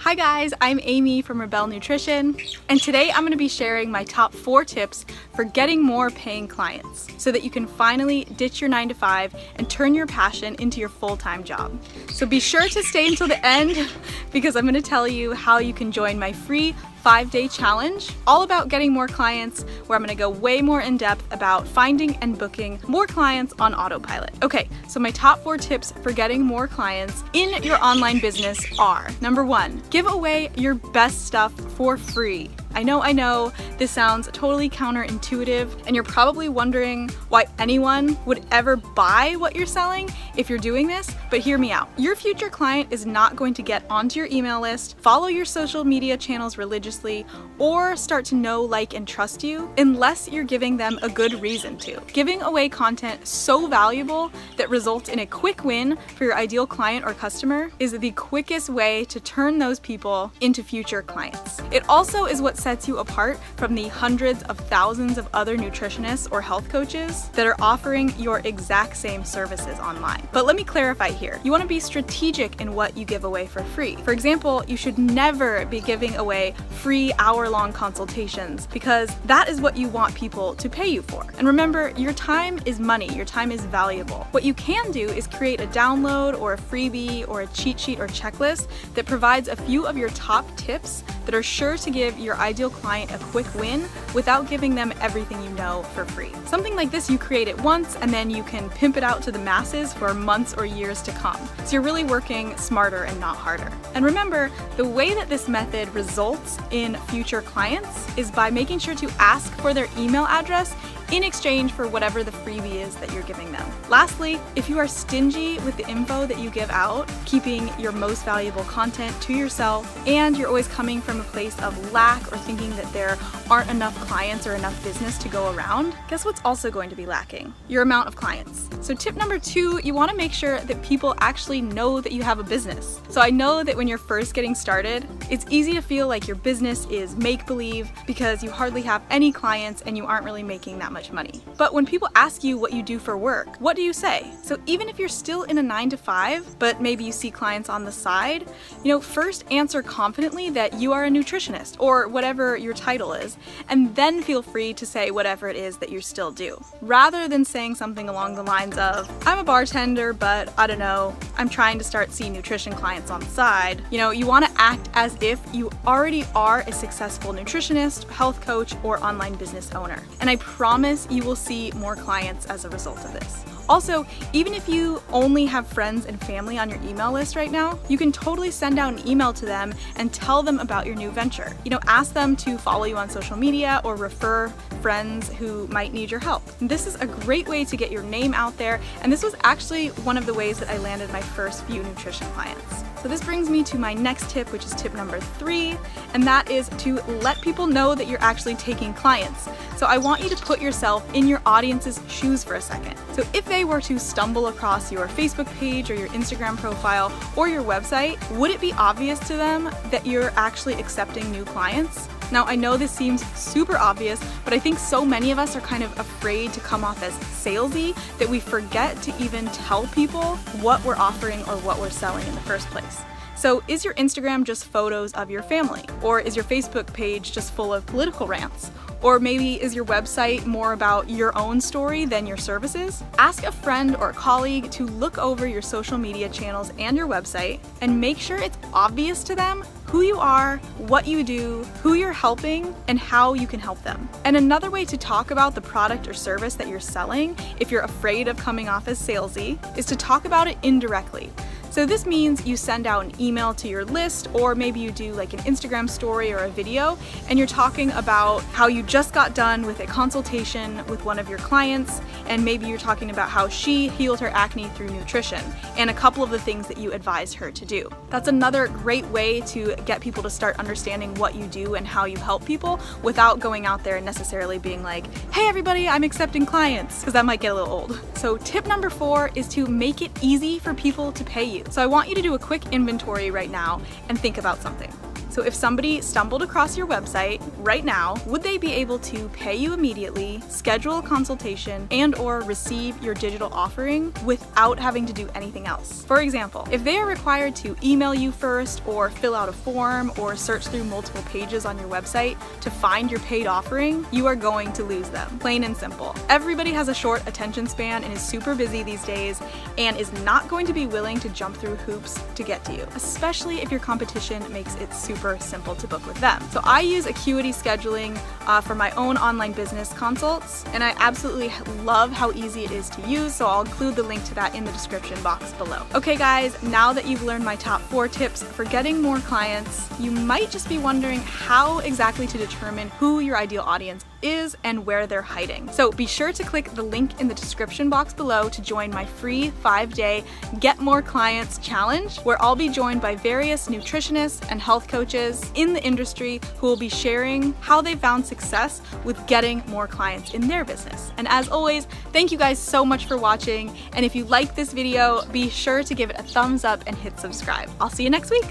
Hi guys, I'm Amy from Rebelle Nutrition, and today I'm going to be sharing my top 4 tips for getting more paying clients so that you can finally ditch your 9-to-5 and turn your passion into your full-time job. So be sure to stay until the end because I'm going to tell you how you can join my free 5-day challenge, all about getting more clients, where I'm going to go way more in depth about finding and booking more clients on autopilot. Okay, so my top 4 tips for getting more clients in your online business are: number 1, give away your best stuff for free. I know, this sounds totally counterintuitive, and you're probably wondering why anyone would ever buy what you're selling if you're doing this, but hear me out. Your future client is not going to get onto your email list, follow your social media channels religiously, or start to know, like, and trust you unless you're giving them a good reason to. Giving away content so valuable that results in a quick win for your ideal client or customer is the quickest way to turn those people into future clients. It also is what sets you apart from the hundreds of thousands of other nutritionists or health coaches that are offering your exact same services online. But let me clarify here. You want to be strategic in what you give away for free. For example, you should never be giving away free hour-long consultations because that is what you want people to pay you for. And remember, your time is money. Your time is valuable. What you can do is create a download or a freebie or a cheat sheet or checklist that provides a few of your top tips that are sure to give your ideal client a quick win without giving them everything you know for free. Something like this, you create it once and then you can pimp it out to the masses for months or years to come. So you're really working smarter and not harder. And remember, the way that this method results in future clients is by making sure to ask for their email address in exchange for whatever the freebie is that you're giving them. Lastly, if you are stingy with the info that you give out, keeping your most valuable content to yourself, and you're always coming from a place of lack or thinking that there aren't enough clients or enough business to go around, guess what's also going to be lacking? Your amount of clients. So tip number 2, you want to make sure that people actually know that you have a business. So I know that when you're first getting started, it's easy to feel like your business is make-believe because you hardly have any clients and you aren't really making that much money. But when people ask you what you do for work, what do you say? So even if you're still in a 9-to-5, but maybe you see clients on the side, first answer confidently that you are a nutritionist or whatever your title is, and then feel free to say whatever it is that you still do. Rather than saying something along the lines of, I'm a bartender, but I don't know, I'm trying to start seeing nutrition clients on the side. You want to act as if you already are a successful nutritionist, health coach, or online business owner. And I promise you will see more clients as a result of this. Also, even if you only have friends and family on your email list right now, you can totally send out an email to them and tell them about your new venture. Ask them to follow you on social media or refer friends who might need your help. This is a great way to get your name out there, and this was actually one of the ways that I landed my first few nutrition clients. So this brings me to my next tip, which is tip number 3, and that is to let people know that you're actually taking clients. So I want you to put yourself in your audience's shoes for a second. So if they were to stumble across your Facebook page or your Instagram profile or your website, would it be obvious to them that you're actually accepting new clients? Now, I know this seems super obvious, but I think so many of us are kind of afraid to come off as salesy that we forget to even tell people what we're offering or what we're selling in the first place. So is your Instagram just photos of your family? Or is your Facebook page just full of political rants? Or maybe is your website more about your own story than your services? Ask a friend or a colleague to look over your social media channels and your website and make sure it's obvious to them who you are, what you do, who you're helping, and how you can help them. And another way to talk about the product or service that you're selling, if you're afraid of coming off as salesy, is to talk about it indirectly. So this means you send out an email to your list, or maybe you do like an Instagram story or a video, and you're talking about how you just got done with a consultation with one of your clients, and maybe you're talking about how she healed her acne through nutrition, and a couple of the things that you advised her to do. That's another great way to get people to start understanding what you do and how you help people without going out there and necessarily being like, hey everybody, I'm accepting clients, because that might get a little old. So tip number 4 is to make it easy for people to pay you. So I want you to do a quick inventory right now and think about something. So if somebody stumbled across your website right now, would they be able to pay you immediately, schedule a consultation, and/or receive your digital offering without having to do anything else? For example, if they are required to email you first or fill out a form or search through multiple pages on your website to find your paid offering, you are going to lose them. Plain and simple. Everybody has a short attention span and is super busy these days and is not going to be willing to jump through hoops to get to you, especially if your competition makes it super simple to book with them. So I use Acuity Scheduling for my own online business consults, and I absolutely love how easy it is to use, so I'll include the link to that in the description box below. Okay guys, now that you've learned my top 4 tips for getting more clients, you might just be wondering how exactly to determine who your ideal audience is and where they're hiding. So be sure to click the link in the description box below to join my free 5-day Get More Clients challenge, where I'll be joined by various nutritionists and health coaches in the industry who will be sharing how they found success with getting more clients in their business. And as always, thank you guys so much for watching, and if you liked this video, be sure to give it a thumbs up and hit subscribe. I'll see you next week.